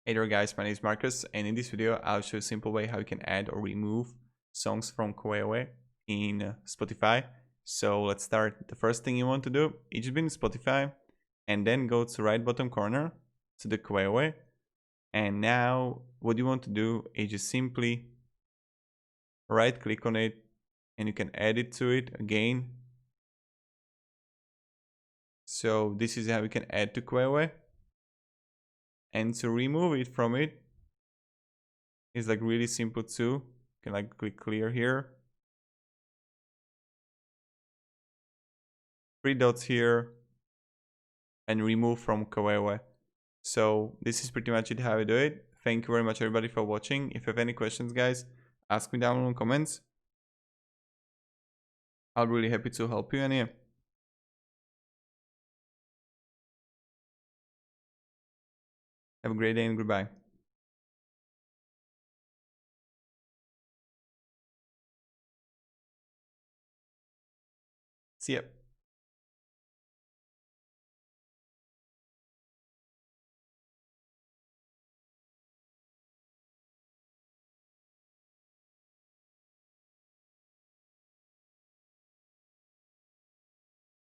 Hey there guys, my name is Marcus, and in this video I'll show you a simple way how you can add or remove songs from Copy.ai in Spotify. So let's start. The first thing you want to do is just be in Spotify and then go to the right bottom corner to the Copy.ai. And now what you want to do is just simply right click on it and you can add it to it again. So this is how you can add to Copy.ai. And to remove it from it is like really simple too. You can like click clear here. 3 dots here and remove from Copy.ai. So this is pretty much it how I do it. Thank you very much everybody for watching. If you have any questions guys, ask me down in the comments. I'll be really happy to help you, and yeah. Have a great day and goodbye. See ya.